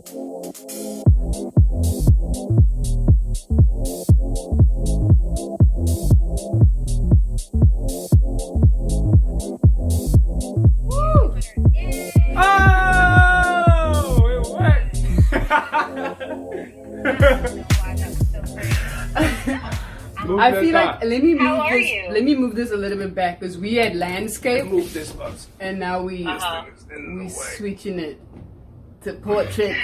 I feel like let me move this a little bit back because we had landscape. Move this up. And now we switching it to portrait.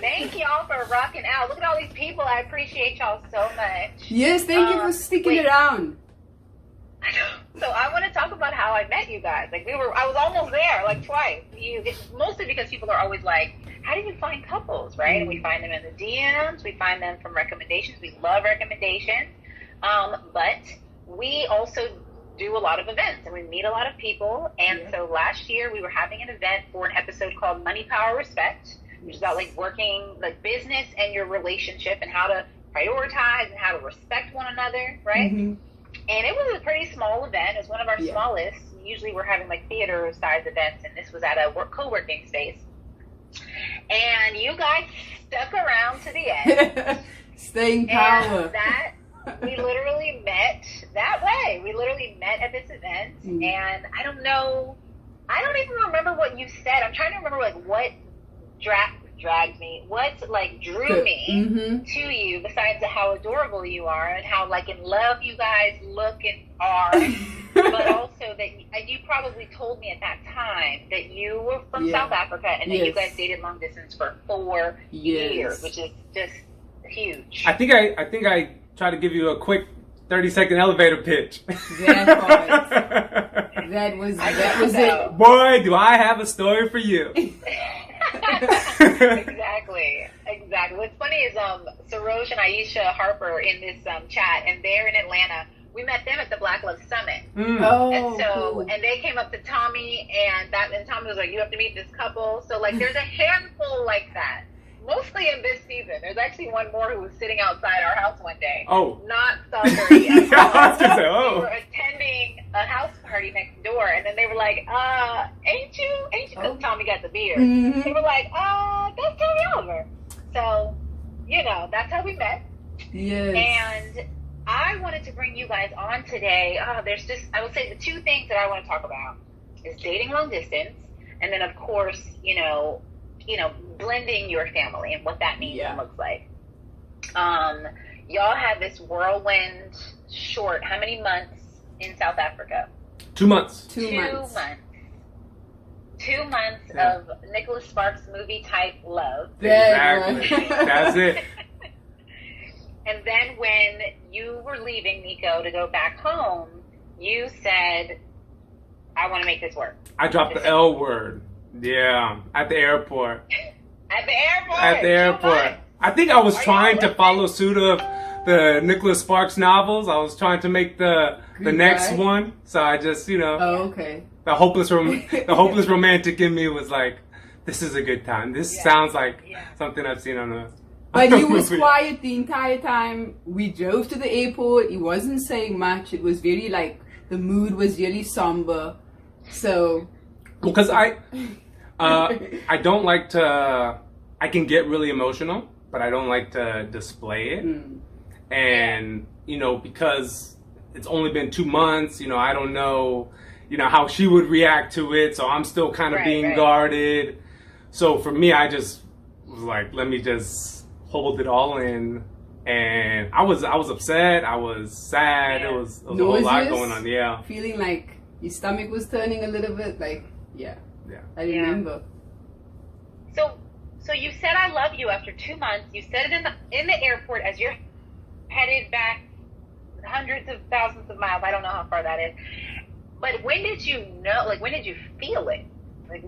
Thank y'all for rocking out. Look at all these people. I appreciate y'all so much. Yes, thank you for sticking around. So I want to talk about how I met you guys. Like I was almost there, like twice. Mostly because people are always like, how do you find couples, right? And we find them in the DMs. We find them from recommendations. We love recommendations. But we also do a lot of events and we meet a lot of people. And so last year we were having an event for an episode called Money, Power, Respect, which is about like working like business and your relationship and how to prioritize and how to respect one another, right? Mm-hmm. And it was a pretty small event. It was one of our smallest. Usually we're having like theater-sized events, and this was at a co-working space. And you guys stuck around to the end. Staying power. And that, we literally met that way. We literally met at this event, and I don't even remember what you said. I'm trying to remember like what dragged me, what like drew me to you besides how adorable you are and how like in love you guys look and are, but also that you probably told me at that time that you were from South Africa and that you guys dated long distance for 4 years, which is just huge. I think I tried to give you a quick 30-second elevator pitch. That was it. Boy, do I have a story for you. Exactly. What's funny is Saroj and Aisha Harper in this chat, and they're in Atlanta. We met them at the Black Love Summit. And they came up to Tommy, and Tommy was like, "You have to meet this couple." So like, there's a handful like that. Mostly in this season. There's actually one more who was sitting outside our house one day. Oh. Not Salisbury. We were attending a house party next door, and then they were like, ain't you? Because Tommy got the beard. Mm-hmm. They were like, that's Tommy Oliver. So, that's how we met. Yes. And I wanted to bring you guys on today. There's just, I would say the two things that I want to talk about is dating long distance, and then of course, blending your family and what that means and looks like. Y'all had this whirlwind short, how many months in South Africa? 2 months. 2 months. 2 months of Nicholas Sparks movie type love. Exactly. That's it. And then when you were leaving, Nico, to go back home, you said, I want to make this work. I dropped the L word. Yeah, at the airport. At the airport? At the airport. I think I was trying to follow suit of the Nicholas Sparks novels. I was trying to make the next one. So I just, okay. The hopeless romantic in me was like, this is a good time. This sounds like something I've seen on a But he was quiet the entire time. We drove to the airport. He wasn't saying much. It was very like, the mood was really somber. So... Because I don't like to, I can get really emotional, but I don't like to display it. And, because it's only been 2 months, I don't know, how she would react to it. So I'm still kind of being guarded. So for me, I just was like, let me just hold it all in. And I was upset. I was sad. It was a whole lot going on. Yeah. Feeling like your stomach was turning a little bit like, I remember. So you said I love you after 2 months. You said it in the airport as you're headed back hundreds of thousands of miles. I don't know how far that is. But when did you know? Like, when did you feel it? Like,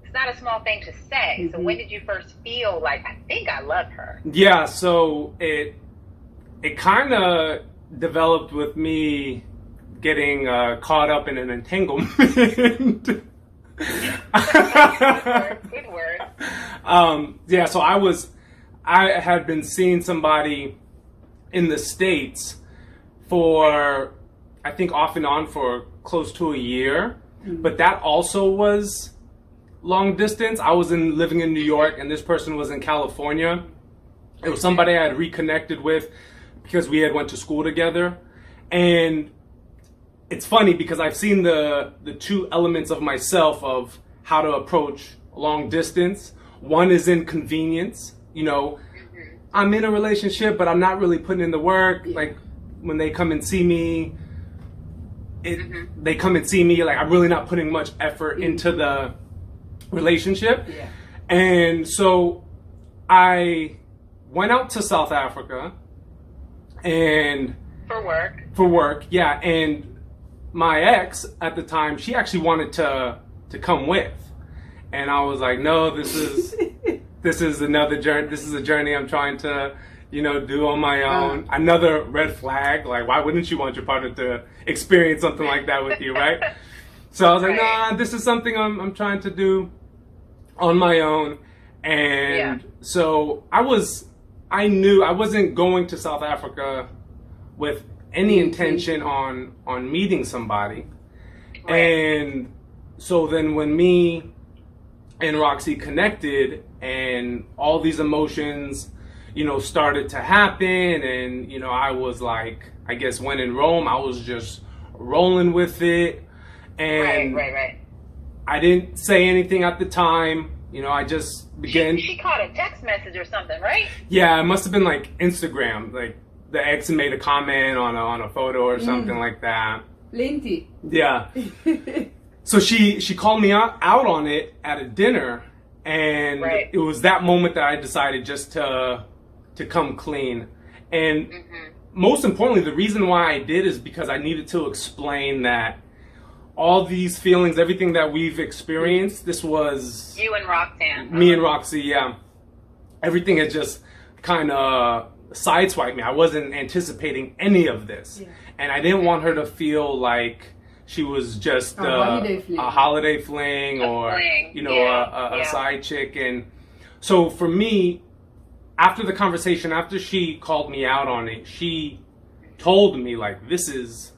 it's not a small thing to say. Mm-hmm. So when did you first feel like, I think I love her? Yeah. So it kind of developed with me getting caught up in an entanglement. Good word. So I had been seeing somebody in the States for, I think off and on for close to a year, but that also was long distance. I was living in New York, and this person was in California. It was somebody I had reconnected with because we had went to school together. And it's funny because I've seen the two elements of myself of how to approach long distance. One is inconvenience. You know, I'm in a relationship, but I'm not really putting in the work. Like when they come and see me, they come and see me, like I'm really not putting much effort into the relationship. Yeah. And so I went out to South Africa and for work, yeah. And my ex at the time, she actually wanted to come with, and I was like, no, this is another journey. This is a journey I'm trying to, you know, do on my own. Another red flag. Like, why wouldn't you want your partner to experience something like that with you, right? So I was like, nah, this is something I'm trying to do on my own. And so I knew I wasn't going to South Africa with any intention on meeting somebody. Right. And so then when me and Roxy connected and all these emotions, you know, started to happen, and, you know, I was like, I guess when in Rome, I was just rolling with it. And right. I didn't say anything at the time. You know, I just began. She caught a text message or something, right? Yeah, it must have been like Instagram. Like the ex made a comment on a photo or something like that. Plenty. Yeah. So she called me out on it at a dinner, and it was that moment that I decided just to come clean. And most importantly, the reason why I did is because I needed to explain that all these feelings, everything that we've experienced, this was you and Roxanne. Me and Roxy, yeah. Everything had just kind of sideswiped me. I wasn't anticipating any of this. Yeah. And I didn't want her to feel like she was just a holiday fling or, you know, a side chick. And so for me, after the conversation, after she called me out on it, she told me, like, this is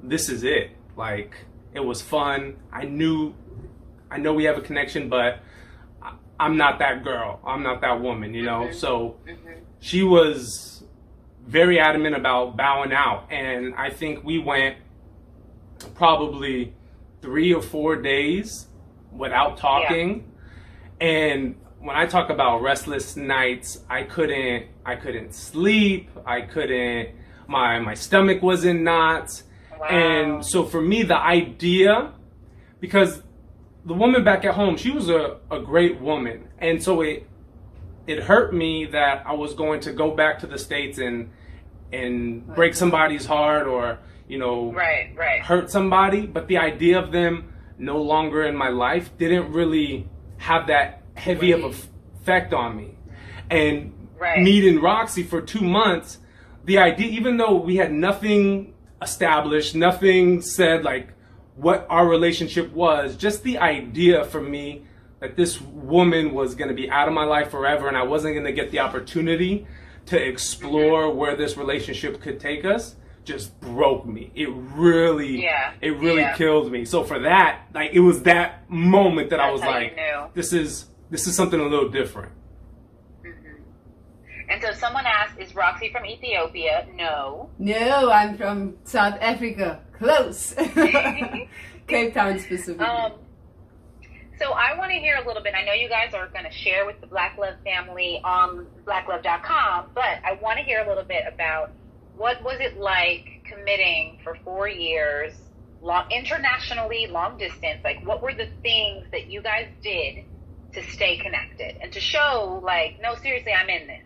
it. Like, it was fun. I know we have a connection, but I'm not that girl. I'm not that woman, you know? So she was very adamant about bowing out. And I think we went probably 3 or 4 days without talking. Yeah. And when I talk about restless nights, I couldn't sleep. My stomach was in knots. Wow. And so for me, the idea, because the woman back at home, she was a great woman. And so it hurt me that I was going to go back to the States and break somebody's heart or, you know, hurt somebody. But the idea of them no longer in my life didn't really have that heavy of an effect on me. And meeting Roxy for 2 months, the idea, even though we had nothing established, nothing said like what our relationship was, just the idea for me that this woman was going to be out of my life forever and I wasn't going to get the opportunity to explore where this relationship could take us just broke me. It really killed me. So for that, like, it was that moment that I was like, this is something a little different. And so someone asked, is Roxy from Ethiopia? No. No, I'm from South Africa. Close. Cape Town specifically. So I want to hear a little bit. I know you guys are going to share with the Black Love family on blacklovedoc, but I want to hear a little bit about what was it like committing for 4 years, internationally, long distance? Like, what were the things that you guys did to stay connected and to show, like, no, seriously, I'm in this?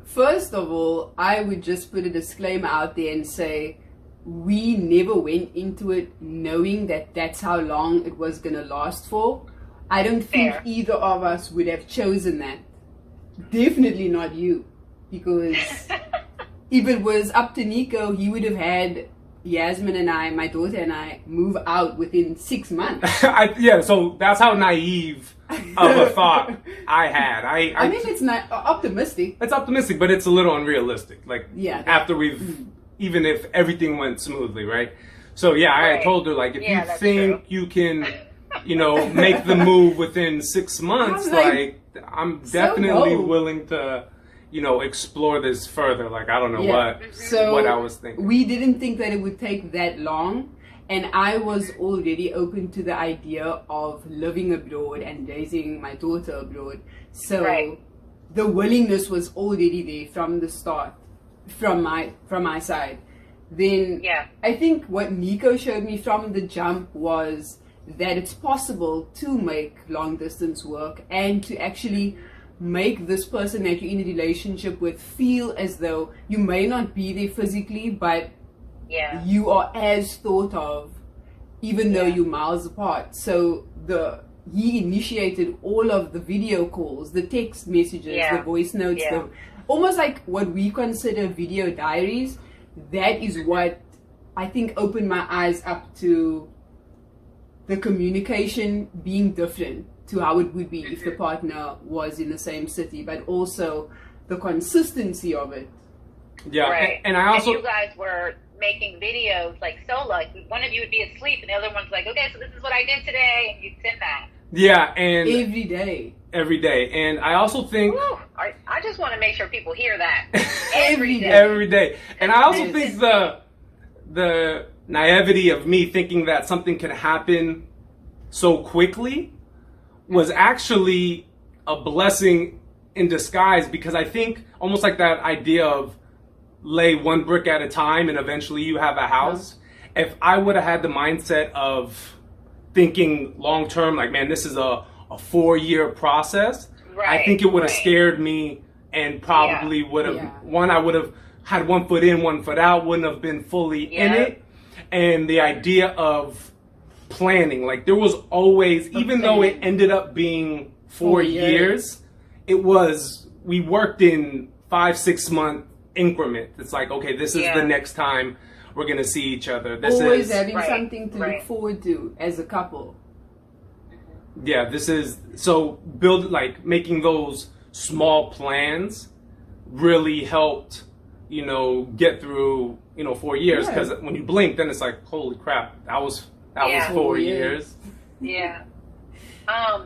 First of all, I would just put a disclaimer out there and say we never went into it knowing that that's how long it was going to last for. I don't think either of us would have chosen that. Definitely not you. Because if it was up to Nico, he would have had Yasmin and I, my daughter and I, move out within 6 months. So that's how naive of a thought I had. I mean, it's not optimistic. It's optimistic, but it's a little unrealistic. Like, after even if everything went smoothly, right? So I had told her, like, if you think you can make the move within 6 months, I'm definitely willing to, explore this further. Like, I don't know what I was thinking. We didn't think that it would take that long. And I was already open to the idea of living abroad and raising my daughter abroad. So the willingness was already there from the start, from my side. Then I think what Nico showed me from the jump was that it's possible to make long distance work and to actually make this person that you're in a relationship with feel as though you may not be there physically, but you are as thought of, even though you're miles apart. So he initiated all of the video calls, the text messages, the voice notes, almost like what we consider video diaries. That is what I think opened my eyes up to the communication being different to how it would be if the partner was in the same city, but also the consistency of it. Yeah, and I also... And you guys were making videos like solo, like one of you would be asleep and the other one's like, okay, so this is what I did today, and you'd send that. Yeah, and... Every day. And I also think... Woo, I just want to make sure people hear that. Every day. Every day. And I also think the naivety of me thinking that something can happen so quickly was actually a blessing in disguise, because I think almost like that idea of lay one brick at a time and eventually you have a house. If I would have had the mindset of thinking long term, like, man, this is a 4-year process, I think it would have scared me, and probably would have, I would have had one foot in, one foot out, wouldn't have been fully in it. And the idea of planning, like, there was always, even though it ended up being 4 years, we worked in 5-6 month increments. It's like, okay, this is the next time we're going to see each other. This always having something to look forward to as a couple. Yeah, this is, so making those small plans really helped, get through, 4 years. Because when you blink, then it's like, holy crap, that was 4 years. Yeah. I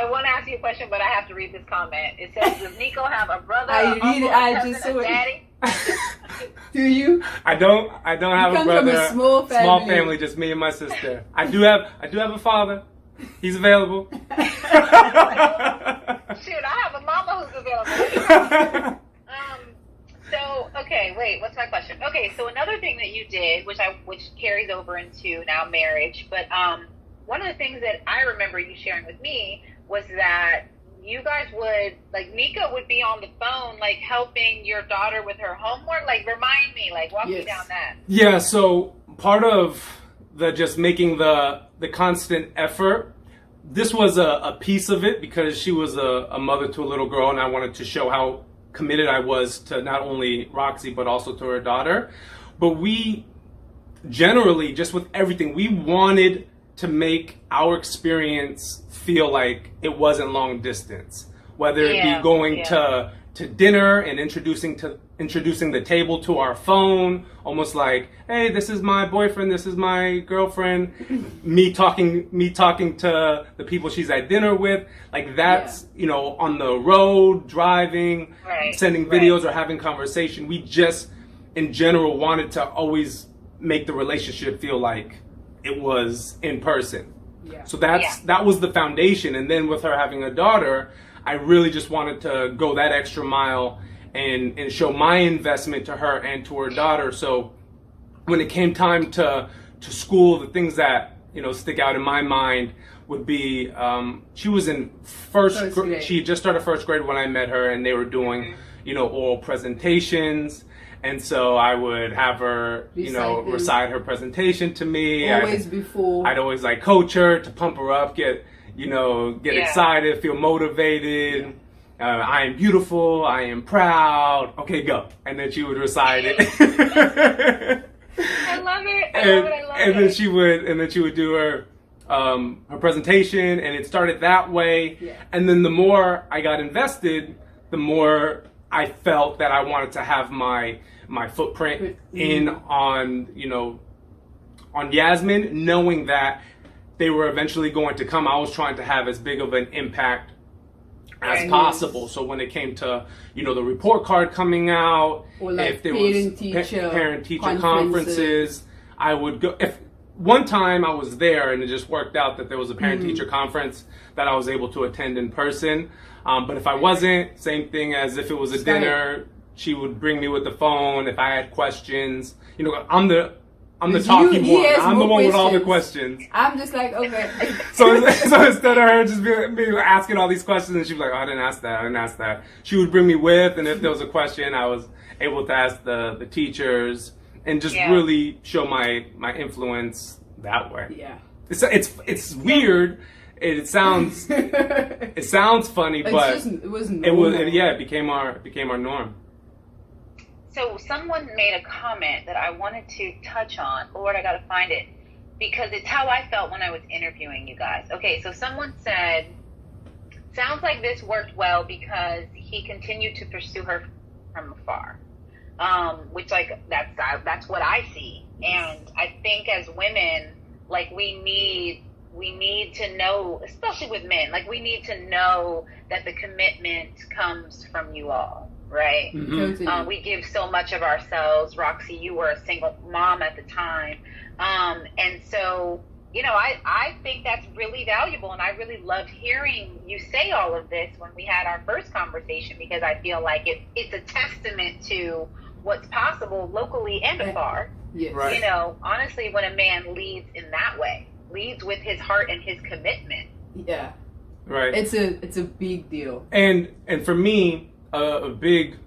want to ask you a question, but I have to read this comment. It says, does Niko have a brother, a daddy? Do you? I don't have a brother. From a small family, just me and my sister. I do have a father. He's available. Shoot, I have a mama who's available. So, okay, wait, what's my question? Okay, so another thing that you did, which carries over into now marriage, but one of the things that I remember you sharing with me was that you guys would, like, Niko would be on the phone, like, helping your daughter with her homework. Like, remind me, like, walk me down that. Yeah, so part of the just making the constant effort, this was a piece of it, because she was a mother to a little girl, and I wanted to show how committed I was to not only Roxy, but also to her daughter. But we generally, just with everything, we wanted to make our experience feel like it wasn't long distance, whether it be going to dinner and introducing the table to our phone, almost like, hey, this is my boyfriend, this is my girlfriend, me talking to the people she's at dinner with, like that's on the road, driving, sending videos or having conversation. We just in general wanted to always make the relationship feel like it was in person. So that was the foundation. And then with her having a daughter, I really just wanted to go that extra mile and show my investment to her and to her daughter. So when it came time to school, the things that stick out in my mind would be she was in first grade. She just started first grade when I met her, and they were doing oral presentations. And so I would have her, recite her presentation to me. I'd always like coach her to pump her up, get excited, feel motivated. I am beautiful. I am proud. Okay, go. And then she would recite it. I love it. I love it. And then she would do her presentation, and it started that way. Yeah. And then the more I got invested, the more I felt that I wanted to have my footprint on Yasmin, knowing that they were eventually going to come. I was trying to have as big of an impact as Right. possible. So when it came to, you know, the report card coming out, Or like if there was parent-teacher conferences, I would go. If one time I was there and it just worked out that there was a parent-teacher conference that I was able to attend in person. But if I wasn't, same thing as if it was a Skype. dinner, she would bring me with the phone if I had questions. You know, I'm the Because talking he one. has I'm the more one with all the questions. questions. I'm just like, okay. So instead of her just be asking all these questions, and she'd be like, oh, I didn't ask that. She would bring me with, and if there was a question, I was able to ask the teachers and just really show my influence that way. Yeah. It's weird. It sounds funny, but it was normal. it became our norm. So someone made a comment that I wanted to touch on. Lord, I got to find it because it's how I felt when I was interviewing you guys. Okay, so someone said, sounds like this worked well because he continued to pursue her from afar. Which, like, that's what I see. And I think as women, like, we need to know, especially with men, like, we need to know that the commitment comes from you all. Right. Totally. We give so much of ourselves. Roxy, you were a single mom at the time. And so, you know, I think that's really valuable. And I really loved hearing you say all of this when we had our first conversation, because I feel like it's a testament to what's possible locally and afar. Yes. Right. You know, honestly, when a man leads in that way, leads with his heart and his commitment. Yeah. Right. It's a big deal. And for me, a big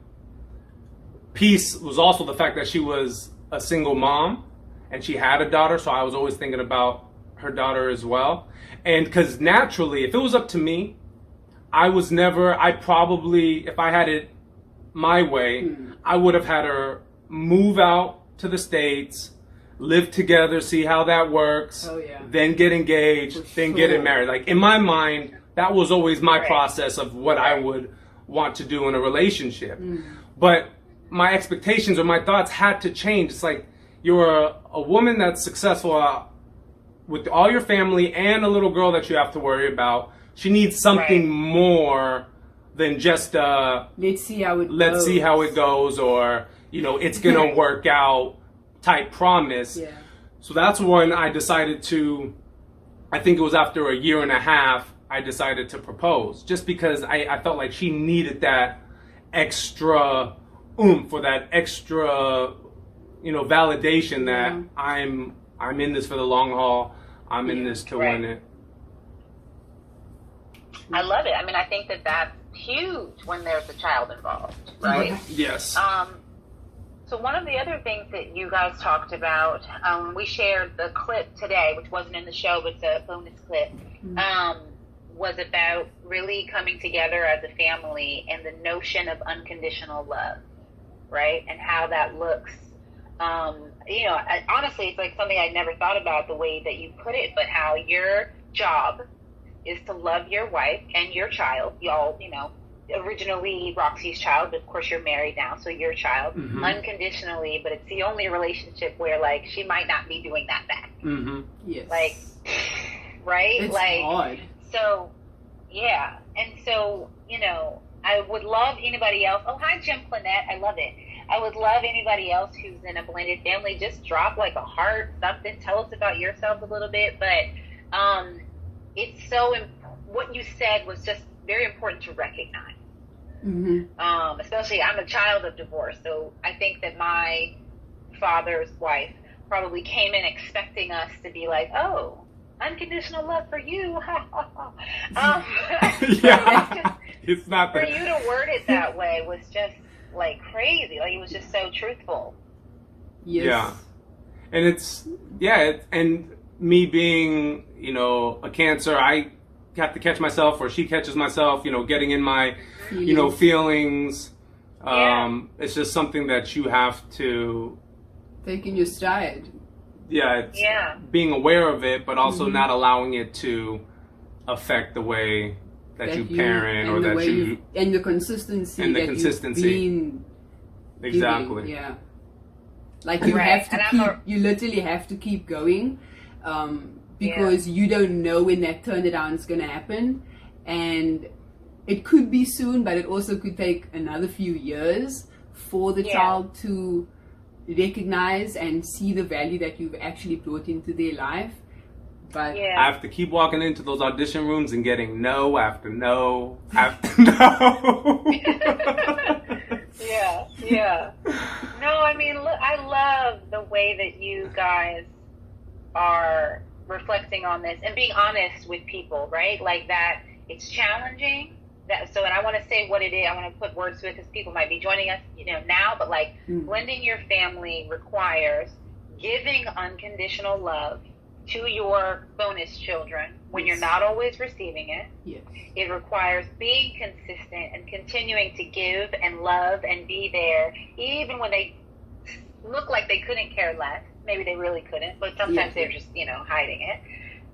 piece was also the fact that she was a single mom and she had a daughter, so I was always thinking about her daughter as well. And because naturally, if it was up to me, I'd probably, if I had it my way, I would have had her move out to the States, live together, see how that works, then get engaged, then get married. Like, in my mind, that was always my process of what I would want to do in a relationship. But my expectations or my thoughts had to change. It's like, you're a woman that's successful with all your family and a little girl that you have to worry about. She needs something more than just let's see how it goes, or, you know, it's gonna work out type promise. So that's when I decided to, I think it was after a year and a half, I decided to propose, just because I felt like she needed that extra oomph, for that extra, you know, validation that I'm in this for the long haul. I'm in this to win it. I love it. I mean, I think that that's huge when there's a child involved, right? Yes. So one of the other things that you guys talked about, we shared the clip today, which wasn't in the show, but it's a bonus clip, was about really coming together as a family and the notion of unconditional love, right? And how that looks. You know, honestly, it's like something I'd never thought about the way that you put it, but how your job is to love your wife and your child. Y'all, you know, originally Roxy's child, but of course you're married now, so your child, unconditionally, but it's the only relationship where, like, she might not be doing that back. Yes. Like, right? It's like, hard. So, yeah. And so, you know, I would love anybody else. Oh, hi, Jim Clinette. I love it. I would love anybody else who's in a blended family. Just drop like a heart, something. Tell us about yourself a little bit. But it's so, what you said was just very important to recognize. Especially, I'm a child of divorce. So I think that my father's wife probably came in expecting us to be like, oh, unconditional love for you. It's not for you to word it that way was just like crazy. Like, it was just so truthful. Yes. Yeah. And and me being, you know, a Cancer, I have to catch myself, or she catches myself, you know, getting in my, you know, feelings. It's just something that you have to take in your stride. It's being aware of it, but also not allowing it to affect the way that you parent, or that you and the consistency and the that consistency. You've been Exactly. giving. Like, you have to keep, you literally have to keep going, because you don't know when that turnaround is going to happen. And it could be soon, but it also could take another few years for the child to recognize and see the value that you've actually brought into their life. But I have to keep walking into those audition rooms and getting no after no after no. Yeah. No, I mean, look, I love the way that you guys are reflecting on this and being honest with people, right? Like that it's challenging. And I want to say what it is. I want to put words to it because people might be joining us, now. But like, blending your family requires giving unconditional love to your bonus children when you're not always receiving it. Yes. It requires being consistent and continuing to give and love and be there, even when they look like they couldn't care less. Maybe they really couldn't, but sometimes they're just, hiding it.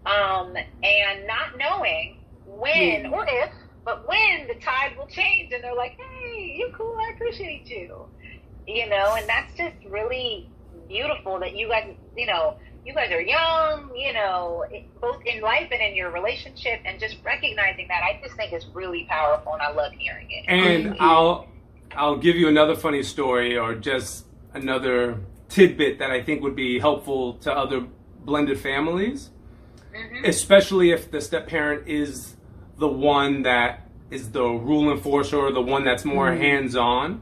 And not knowing when or if, but when the tide will change and they're like, hey, you're cool, I appreciate you. And that's just really beautiful that you guys, you guys are young, both in life and in your relationship, and just recognizing that, I just think is really powerful, and I love hearing it. And I'll give you another funny story, or just another tidbit that I think would be helpful to other blended families, especially if the step parent is the one that is the rule enforcer, or the one that's more hands-on.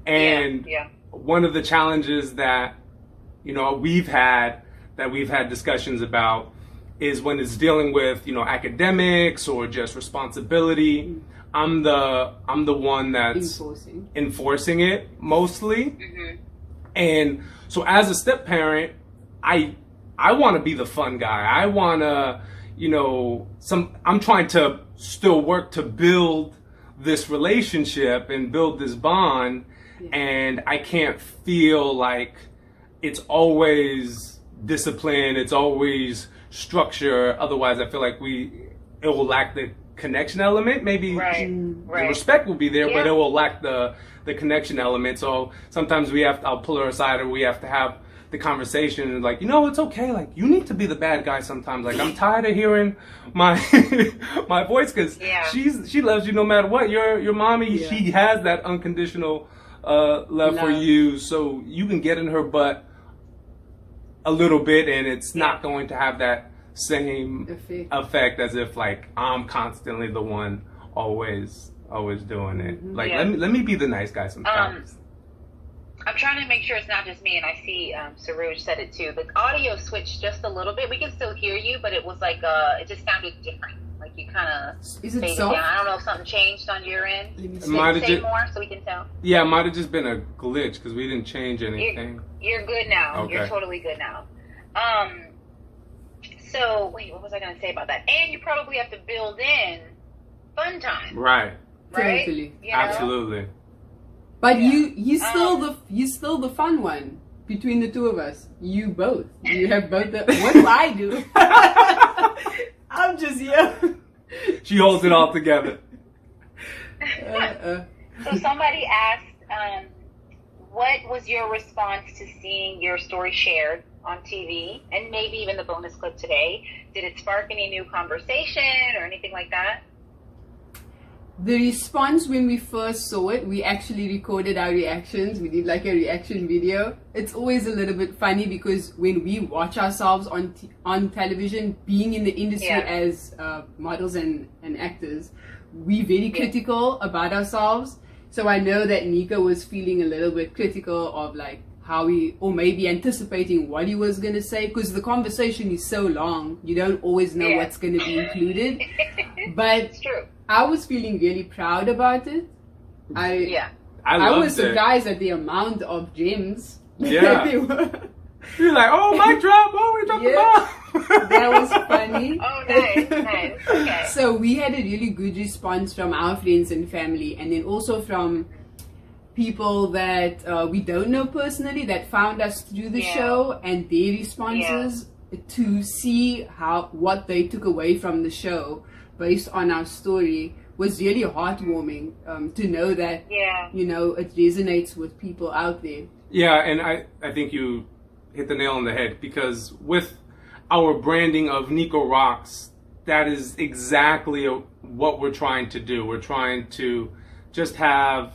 And one of the challenges that we've had discussions about is when it's dealing with academics or just responsibility. I'm the one that's enforcing it mostly. And so as a step parent, I want to be the fun guy. I want to I'm trying to still work to build this relationship and build this bond, and I can't feel like it's always discipline, it's always structure. Otherwise, I feel like it will lack the connection element. Maybe the respect will be there, but it will lack the connection element. So sometimes I'll pull her aside, or we have to have the conversation and like, it's okay. Like, you need to be the bad guy sometimes. Like, I'm tired of hearing my my voice, because she loves you no matter what. Your mommy, she has that unconditional love for you, so you can get in her butt a little bit, and it's not going to have that same effect as if like I'm constantly the one always doing it. Like, let me be the nice guy sometimes. I'm trying to make sure it's not just me, and I see Saruj said it too. The audio switched just a little bit. We can still hear you, but it was like it just sounded different. Like you kind of faded down. I don't know if something changed on your end. Say more so we can tell. Yeah, it might have just been a glitch because we didn't change anything. You're good now. Okay. You're totally good now. So wait, what was I going to say about that? And you probably have to build in fun time. Right. Totally. Absolutely. But he's still the fun one between the two of us. You both. You have both. What do I do? I'm just here. She holds it all together. So somebody asked, what was your response to seeing your story shared on TV, and maybe even the bonus clip today? Did it spark any new conversation or anything like that? The response when we first saw it, we actually recorded our reactions. We did like a reaction video. It's always a little bit funny because when we watch ourselves on television, being in the industry as models and actors, we're very critical about ourselves. So I know that Nika was feeling a little bit critical of like how or maybe anticipating what he was going to say, because the conversation is so long, you don't always know what's going to be included. But it's true. I was feeling really proud about it. I was surprised at the amount of gems that they were. You're like, oh, mic drop. Oh, we dropped the ball. That was funny. Oh, nice. Okay. So we had a really good response from our friends and family, and then also from people that we don't know personally that found us through the show, and their responses to see what they took away from the show based on our story was really heartwarming, to know that it resonates with people out there. Yeah, and I think you hit the nail on the head, because with our branding of NikoRox, that is exactly what we're trying to do. We're trying to just have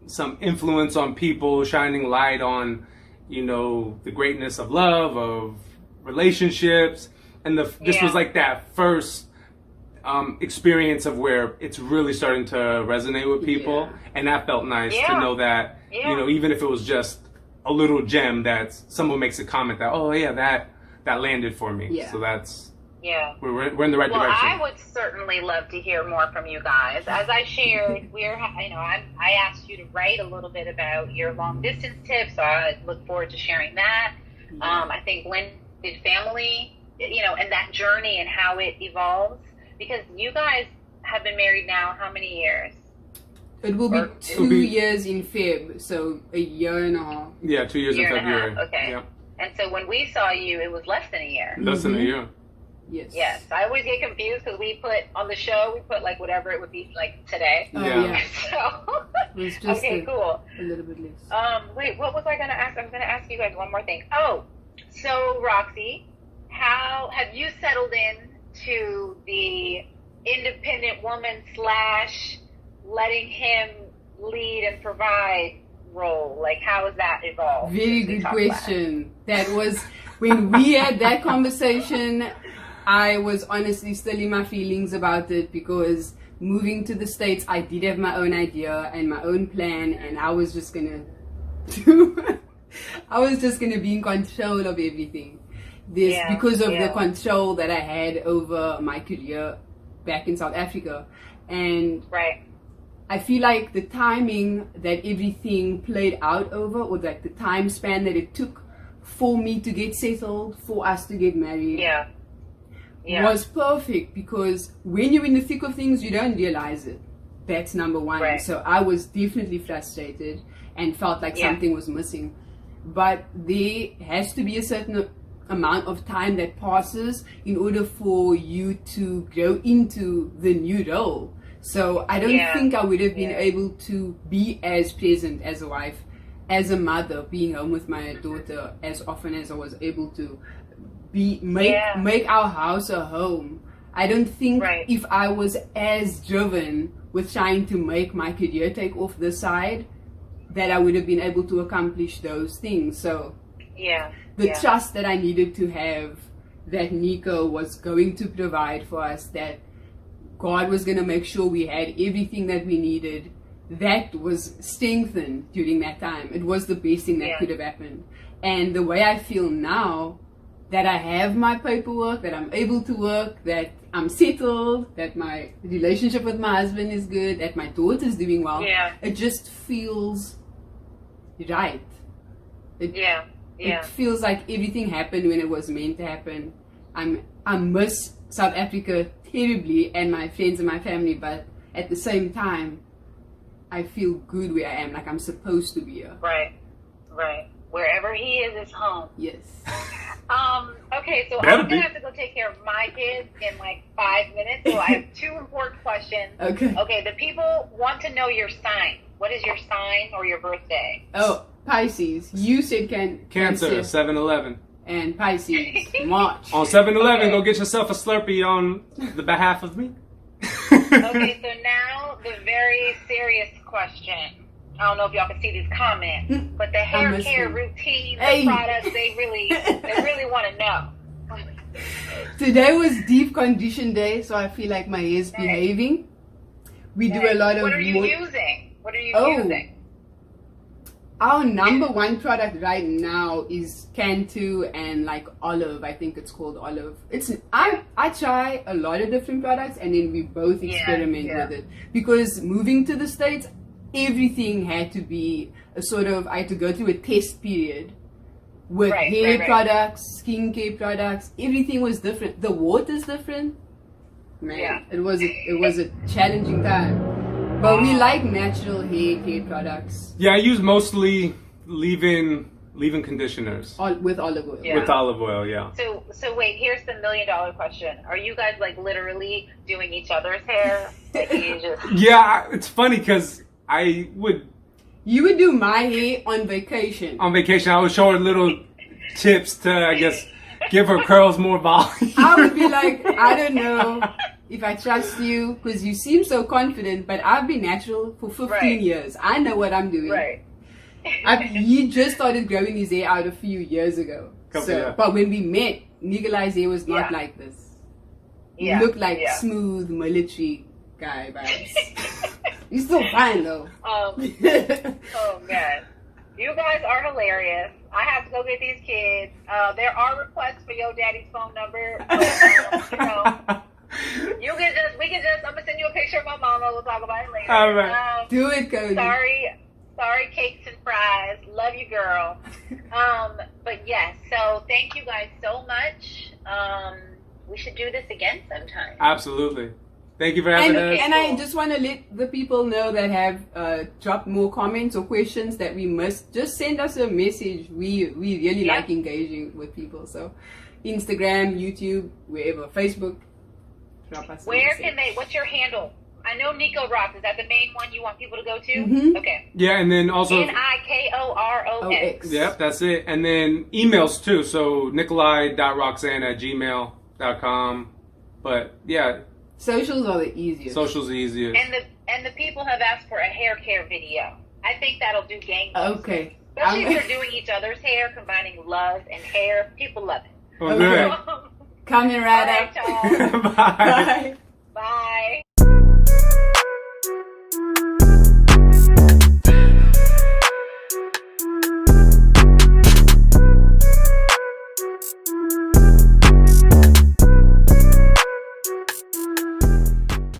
some influence on people, shining light on, you know, the greatness of love, of relationships. And this was like that first experience of where it's really starting to resonate with people. Yeah. And that felt nice to know that, you know, even if it was just a little gem that someone makes a comment that, oh yeah, that landed for me. Yeah. So that's, we're in the right direction. I would certainly love to hear more from you guys. As I shared, I asked you to write a little bit about your long distance tips. So I look forward to sharing that. I think blended family, you know, and that journey and how it evolves, because you guys have been married now how many years? It will be 2 years in Feb, so a year and a half. Yeah, 2 years in February. Okay. Yeah. And so when we saw you, it was less than a year. Less than a year. Yes. Yes. I always get confused because we put on the show, like whatever it would be like today. Oh, yeah. So, it was just cool. A little bit less. Wait, what was I going to ask? I was going to ask you guys one more thing. Oh, so Roxy, how have you settled in to the independent woman / letting him lead and provide role? Like, how has that evolved? Very good question. That was when we had that conversation. I was honestly still in my feelings about it, because moving to the States, I did have my own idea and my own plan, and I was just gonna be in control of everything. Because of the control that I had over my career back in South Africa. And I feel like the timing that everything played out over, or like the time span that it took for me to get settled, for us to get married, was perfect, because when you're in the thick of things, you don't realize it. That's number one. So I was definitely frustrated and felt like something was missing. But there has to be a certain amount of time that passes in order for you to grow into the new role. So I don't think I would have been able to be as present as a wife, as a mother, being home with my daughter as often as I was able to make our house a home. I don't think if I was as driven with trying to make my career take off the side, that I would have been able to accomplish those things. So the trust that I needed to have, that Niko was going to provide for us, that God was going to make sure we had everything that we needed, that was strengthened during that time. It was the best thing that could have happened. And the way I feel now, that I have my paperwork, that I'm able to work, that I'm settled, that my relationship with my husband is good, that my daughter's doing well, it just feels right. It feels like everything happened when it was meant to happen. I miss South Africa terribly, and my friends and my family, but at the same time, I feel good where I am, like I'm supposed to be here. Right. Wherever he is home. Yes. Okay, so I'm going to have to go take care of my kids in like 5 minutes, so I have 2 important questions. Okay, the people want to know your sign. What is your sign or your birthday? Oh, Pisces. You said Cancer, 7/11. And Pisces, March. On 7/11, go get yourself a Slurpee on the behalf of me. Okay, so now the very serious question. I don't know if y'all can see these comments, but the hair care routine, the products, they really want to know. Today was deep condition day, so I feel like my hair's behaving. We do a lot of... What are you using? Using? Our number one product right now is Cantu and like Olive. I think it's called Olive. I try a lot of different products, and then we both experiment with it. Because moving to the States, everything had to be I had to go through a test period with hair products, skincare products. Everything was different. The water's different. Man, it was a challenging time. But we like natural hair care products. Yeah, I use mostly leave-in conditioners. With olive oil. Yeah. With olive oil, yeah. So wait, here's the $1 million question. Are you guys like literally doing each other's hair? Like you just... Yeah, it's funny because You would do my hair on vacation. On vacation, I would show her little tips to, I guess, Give her curls more volume. I would be like, I don't know if I trust you because you seem so confident, but I've been natural for 15 years. I know what I'm doing. Right. He just started growing his hair out a few years ago. But when we met, Nikolai's hair was not like this. He looked like smooth military guy vibes. He's still fine though. Oh man. You guys are hilarious. I have to go get these kids. There are requests for your daddy's phone number. But, we can just, I'm going to send you a picture of my mama. We'll talk about it later. All right. Do it, Codie. Sorry, cakes and fries. Love you, girl. But yes, so thank you guys so much. We should do this again sometime. Absolutely. Thank you for having us. And I just want to let the people know that have dropped more comments or questions that we must just send us a message. We really like engaging with people. So Instagram, YouTube, wherever, Facebook, drop us a message. What's your handle? I know NikoRox. Is that the main one you want people to go to? Mm-hmm. Okay. Yeah, and then also NikoRox. Yep, that's it. And then emails too. So Nikolai.roxanne@gmail.com. But yeah. Socials are the easiest. And the people have asked for a hair care video. I think that'll do gangbusters. Okay. Especially if you're doing each other's hair, combining love and hair. People love it. Okay. Coming right up. Bye. Bye.